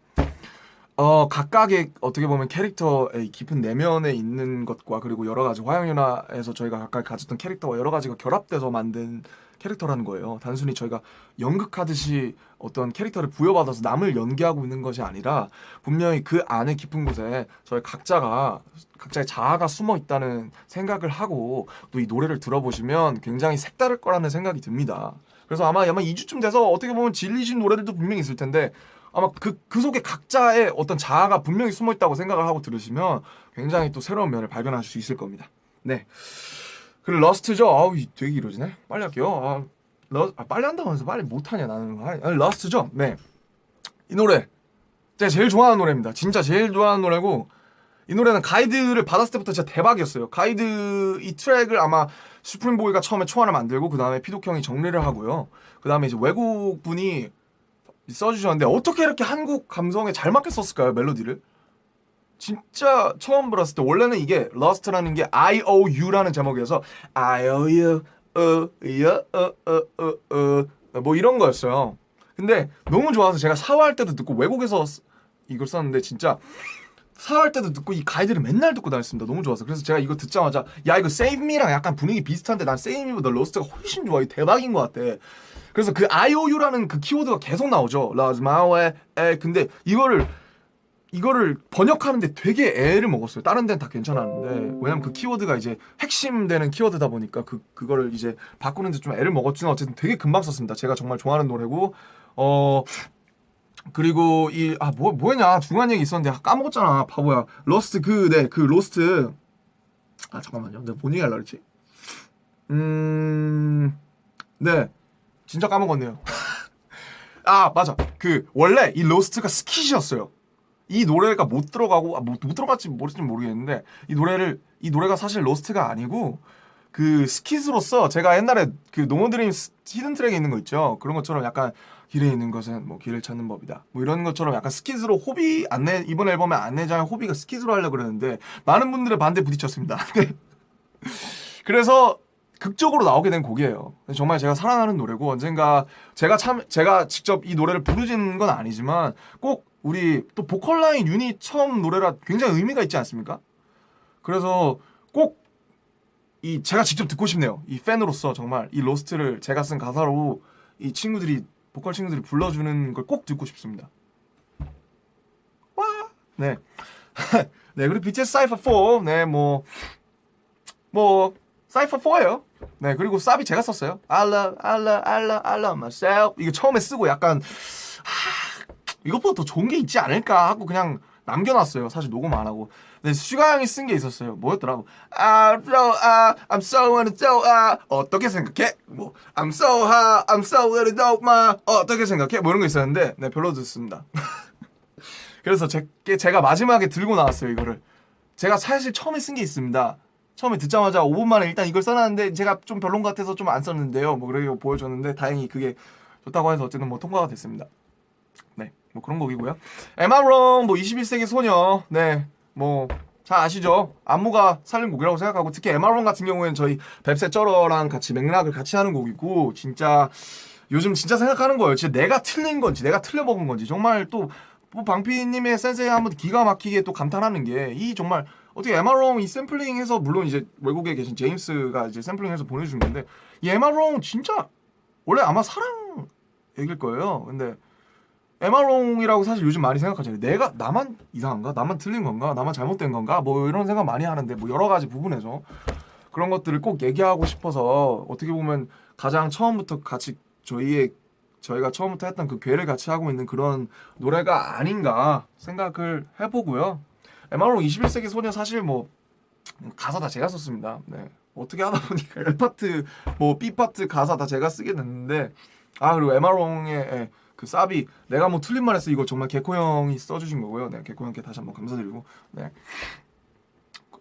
각각의 어떻게 보면 캐릭터의 깊은 내면에 있는 것과 그리고 여러 가지 화영연화에서 저희가 각각 가졌던 캐릭터와 여러 가지가 결합돼서 만든 캐릭터라는 거예요. 단순히 저희가 연극하듯이 어떤 캐릭터를 부여받아서 남을 연기하고 있는 것이 아니라 분명히 그 안에 깊은 곳에 저희 각자의 자아가 숨어 있다는 생각을 하고 또 이 노래를 들어보시면 굉장히 색다를 거라는 생각이 듭니다. 그래서 아마 2주쯤 돼서 어떻게 보면 질리신 노래들도 분명히 있을 텐데 아마 그 속에 각자의 어떤 자아가 분명히 숨어 있다고 생각을 하고 들으시면 굉장히 또 새로운 면을 발견하실 수 있을 겁니다. 네. 그리고 러스트죠. 아우 되게 이러지네. 빨리 할게요. 빨리 한다고 해서 빨리 못하냐 나는. 러스트죠. 네. 이 노래 제가 제일 좋아하는 노래입니다. 진짜 제일 좋아하는 노래고 이 노래는 가이드를 받았을 때부터 진짜 대박이었어요. 가이드 이 트랙을 아마 슈프림보이가 처음에 초안을 만들고 그 다음에 피독 형이 정리를 하고요. 그 다음에 이제 외국 분이 써주셨는데 어떻게 이렇게 한국 감성에 잘 맞게 썼을까요? 멜로디를 진짜 처음 들었을 때 원래는 이게 Lost라는 게 IOU라는 제목이어서 IOU 뭐 이런 거였어요. 근데 너무 좋아서 제가 샤워할 때도 듣고 외국에서 이걸 썼는데 진짜 샤워할 때도 듣고 이 가이드를 맨날 듣고 다녔습니다. 너무 좋아서. 그래서 제가 이거 듣자마자 야 이거 Save Me랑 약간 분위기 비슷한데 난 Save Me보다 Lost가 훨씬 좋아. 이거 대박인 것 같아. 그래서 그 IOU라는 그 키워드가 계속 나오죠. Lost my way. 근데 이거를 번역하는데 되게 애를 먹었어요. 다른 데는 다 괜찮았는데 왜냐면 그 키워드가 이제 핵심되는 키워드다 보니까 그거를 이제 바꾸는데 좀 애를 먹었지만 어쨌든 되게 금방 썼습니다. 제가 정말 좋아하는 노래고 그리고 뭐냐 중요한 얘기 있었는데 까먹었잖아 바보야. 로스트 그 로스트 잠깐만요. 내가 뭔 얘기 하려고 그랬지? 네 진짜 까먹었네요. 맞아. 그 원래 이 로스트가 스킷이었어요. 이 노래가 못 들어가고 못 들어갈지 모르겠는데 이 노래가 사실 로스트가 아니고 그 스킷으로서 제가 옛날에 그 노모드림 히든 트랙에 있는 거 있죠. 그런 것처럼 약간 길에 있는 것은 뭐 길을 찾는 법이다. 뭐 이런 것처럼 약간 스킷으로 이번 앨범의 안내장의 호비가 스킷으로 하려고 그랬는데 많은 분들의 반대에 부딪혔습니다. 그래서 극적으로 나오게 된 곡이에요. 정말 제가 사랑하는 노래고 언젠가 제가 직접 이 노래를 부르진 건 아니지만 꼭 우리 또 보컬라인 유닛 처음 노래라 굉장히 의미가 있지 않습니까? 그래서 꼭 제가 직접 듣고 싶네요. 이 팬으로서 정말 이 로스트를 제가 쓴 가사로 이 보컬 친구들이 불러주는 걸 꼭 듣고 싶습니다. 와! 네. 네, 그리고 BTS Cypher 4. 네, 뭐 사이퍼 4예요. 네, 그리고 사비 제가 썼어요. I love myself. 이거 처음에 쓰고 약간 이것보다 더 좋은 게 있지 않을까 하고 그냥 남겨놨어요. 사실 녹음 안 하고. 근데 슈가 형이 쓴 게 있었어요. 뭐였더라고? I'm so in the 어떻게 생각해? 뭐 I'm so hot, I'm so in the 어떻게 생각해? 뭐 이런 거 있었는데 네, 별로 듣습니다. 그래서 제가 마지막에 들고 나왔어요. 이거를. 제가 사실 처음에 쓴 게 있습니다. 처음에 듣자마자 5분 만에 일단 이걸 써놨는데 제가 좀 별론 것 같아서 좀 안 썼는데요. 뭐 그래서 보여줬는데 다행히 그게 좋다고 해서 어쨌든 뭐 통과가 됐습니다. 네, 뭐 그런 곡이고요. 에마롱 뭐 21세기 소녀, 네, 뭐 잘 아시죠? 안무가 살린 곡이라고 생각하고 특히 에마롱 같은 경우에는 저희 뱁새 쩔어랑 같이 맥락을 같이 하는 곡이고 진짜 요즘 진짜 생각하는 거예요. 진짜 내가 틀린 건지 내가 틀려먹은 건지 정말 또 뭐 방피님의 센스에 한번 기가 막히게 또 감탄하는 게 이 정말 어떻게 에마롱 이 샘플링해서 물론 이제 외국에 계신 제임스가 이제 샘플링해서 보내준 건데 이 에마롱 진짜 원래 아마 사랑 얘기일 거예요. 근데 에마롱이라고 사실 요즘 많이 생각하잖아요. 내가 나만 이상한가? 나만 틀린 건가? 나만 잘못된 건가? 뭐 이런 생각 많이 하는데 뭐 여러 가지 부분에서 그런 것들을 꼭 얘기하고 싶어서 어떻게 보면 가장 처음부터 같이 저희가 처음부터 했던 그 괴를 같이 하고 있는 그런 노래가 아닌가 생각을 해보고요. 에마롱 21세기 소녀 사실 뭐 가사 다 제가 썼습니다. 네. 어떻게 하다 보니까 L파트 뭐 B파트 가사 다 제가 쓰게 됐는데 그리고 에마롱의 그 사비 내가 뭐 틀린 말 했어 이거 정말 개코 형이 써주신 거고요. 네, 개코 형께 다시 한번 감사드리고 네.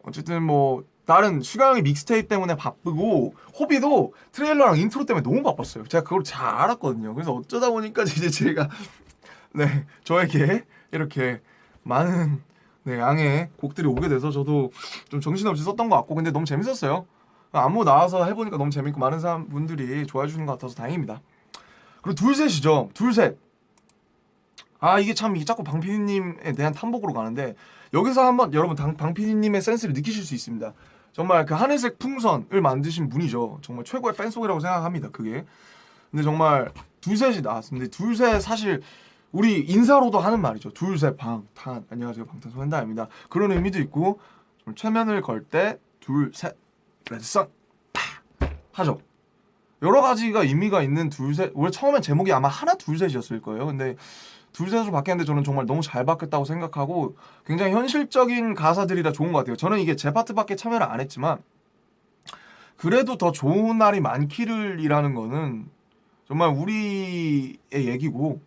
어쨌든 뭐 다른 슈가 형이 믹스테이프 때문에 바쁘고 호비도 트레일러랑 인트로 때문에 너무 바빴어요. 제가 그걸 잘 알았거든요. 그래서 어쩌다 보니까 이제 제가 네 저에게 이렇게 많은 네 양의 곡들이 오게 돼서 저도 좀 정신없이 썼던 것 같고 근데 너무 재밌었어요. 안무 나와서 해보니까 너무 재밌고 많은 분들이 좋아해 주는 것 같아서 다행입니다. 그리고 둘셋이죠. 둘셋. 이게 참 이게 자꾸 방피디님에 대한 탐복으로 가는데 여기서 한번 여러분 방피디님의 센스를 느끼실 수 있습니다. 정말 그 하늘색 풍선을 만드신 분이죠. 정말 최고의 팬송이라고 생각합니다. 그게. 근데 정말 둘셋이 나왔는데 둘셋 사실 우리 인사로도 하는 말이죠. 둘셋 방탄 안녕하세요 방탄소년단입니다. 그런 의미도 있고 좀 최면을 걸 때 둘셋 레드선 하죠. 여러 가지가 의미가 있는 둘셋. 원래 처음엔 제목이 아마 하나 둘셋이었을 거예요. 근데 둘셋으로 바뀌었는데 저는 정말 너무 잘 바뀌었다고 생각하고 굉장히 현실적인 가사들이라 좋은 것 같아요. 저는 이게 제 파트밖에 참여를 안 했지만 그래도 더 좋은 날이 많기를이라는 거는 정말 우리의 얘기고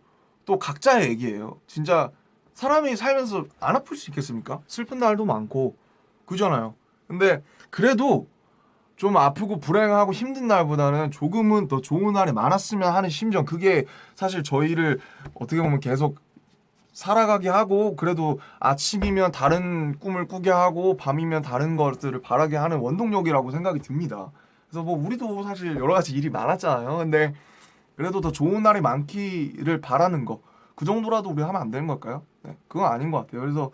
또 각자의 얘기예요. 진짜 사람이 살면서 안 아플 수 있겠습니까? 슬픈 날도 많고 그잖아요. 근데 그래도 좀 아프고 불행하고 힘든 날보다는 조금은 더 좋은 날이 많았으면 하는 심정 그게 사실 저희를 어떻게 보면 계속 살아가게 하고 그래도 아침이면 다른 꿈을 꾸게 하고 밤이면 다른 것들을 바라게 하는 원동력이라고 생각이 듭니다. 그래서 뭐 우리도 사실 여러 가지 일이 많았잖아요. 근데 그래도 더 좋은 날이 많기를 바라는 거 그 정도라도 우리 하면 안 되는 걸까요? 네, 그건 아닌 것 같아요. 그래서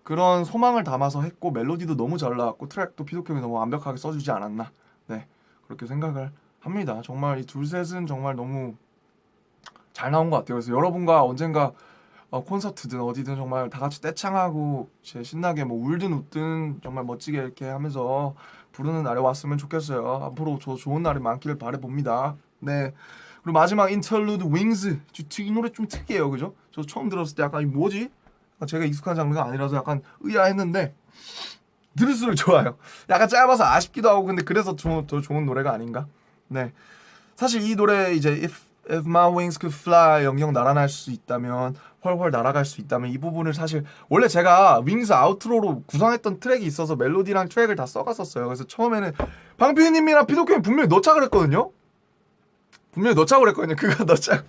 그런 소망을 담아서 했고 멜로디도 너무 잘 나왔고 트랙도 피도큐이 너무 완벽하게 써주지 않았나 네 그렇게 생각을 합니다. 정말 이 둘셋은 정말 너무 잘 나온 것 같아요. 그래서 여러분과 언젠가 콘서트든 어디든 정말 다 같이 떼창하고 신나게 뭐 울든 웃든 정말 멋지게 이렇게 하면서 부르는 날이 왔으면 좋겠어요. 앞으로 저 좋은 날이 많기를 바라봅니다. 네. 그리고 마지막 인터루드 윙즈 이 노래 좀 특이해요. 그죠? 저 처음 들었을 때 약간 이 뭐지? 제가 익숙한 장르가 아니라서 약간 의아했는데 들을수록 좋아요. 약간 짧아서 아쉽기도 하고 근데 그래서 더 좋은 노래가 아닌가? 네. 사실 이 노래 이제 If my wings could fly 영영 날아날 수 있다면 훨훨 날아갈 수 있다면 이 부분을 사실 원래 제가 윙스 아우트로로 구성했던 트랙이 있어서 멜로디랑 트랙을 다 써갔었어요. 그래서 처음에는 방피디님이랑 피도큐님 분명히 넣자 그랬거든요. 그거 넣자.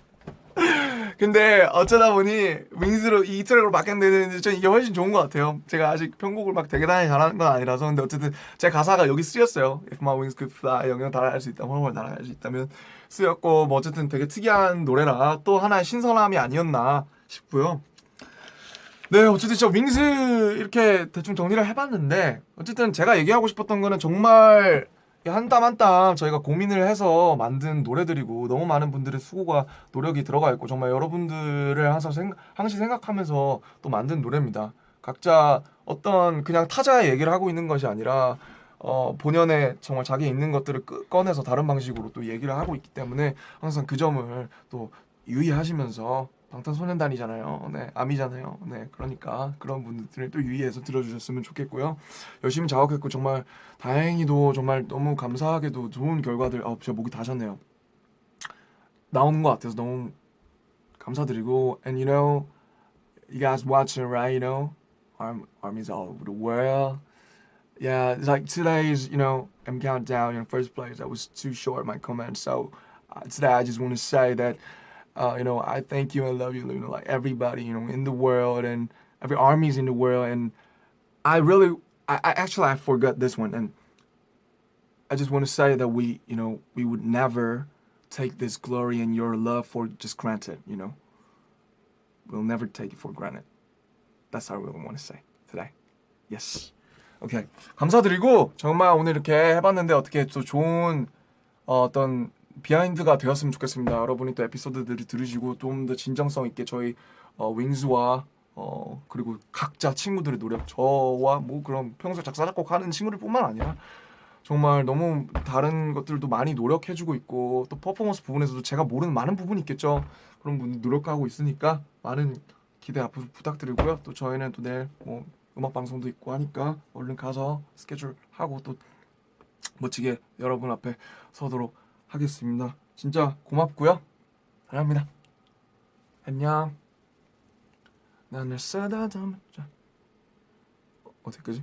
근데 어쩌다 보니 윙스로 이 트랙으로 바뀌었는데 저는 이게 훨씬 좋은 것 같아요. 제가 아직 편곡을 막 되게 잘하는 건 아니라서 근데 어쨌든 제 가사가 여기 쓰였어요. If my wings could fly 영영 날아갈 수 있다면 훨훨 날아갈 수 있다면 쓰였고 뭐 어쨌든 되게 특이한 노래라 또 하나의 신선함이 아니었나 싶고요. 네 어쨌든 저 윙스 이렇게 대충 정리를 해봤는데 어쨌든 제가 얘기하고 싶었던 거는 정말 한 땀 한 땀 저희가 고민을 해서 만든 노래들이고 너무 많은 분들의 수고가 노력이 들어가 있고 정말 여러분들을 항상 생각하면서 또 만든 노래입니다. 각자 어떤 그냥 타자의 얘기를 하고 있는 것이 아니라 본연의 정말 자기 있는 것들을 꺼내서 다른 방식으로 또 얘기를 하고 있기 때문에 항상 그 점을 또 유의하시면서 방탄소년단이잖아요. 네, 아미잖아요. 네, 그러니까 그런 분들을 또 유의해서 들어주셨으면 좋겠고요. 열심히 작업했고 정말 다행히도 정말 너무 감사하게도 좋은 결과들. 제 목이 다셨네요. 나오는 것 같아서 너무 감사드리고, and you guys watching, right? Armies all over the world. Yeah, it's like today's, M Countdown in first place. That was too short, my comment. So today I just want to say that, I thank you and love you, like everybody, in the world and every armies in the world. And I really, I actually, I forgot this one. And I just want to say that we would never take this glory and your love for just granted, We'll never take it for granted. That's all I really want to say today. Yes. 오케이. 감사드리고 정말 오늘 이렇게 해봤는데 어떻게 또 좋은 어떤 비하인드가 되었으면 좋겠습니다. 여러분이 또 에피소드들을 들으시고 좀 더 진정성 있게 저희 윙즈와 그리고 각자 친구들의 노력, 저와 뭐 그런 평소 작사 작곡하는 친구들 뿐만 아니라 정말 너무 다른 것들도 많이 노력해주고 있고 또 퍼포먼스 부분에서도 제가 모르는 많은 부분이 있겠죠. 그런 분들 노력하고 있으니까 많은 기대 앞으로 부탁드리고요. 또 저희는 또 내일 음악 방송도 있고 하니까 얼른 가서 스케줄 하고 또 멋지게 여러분 앞에 서도록 하겠습니다. 진짜 고맙고요. 사랑합니다. 안녕. 나는 쓰다듬자. 어디까지?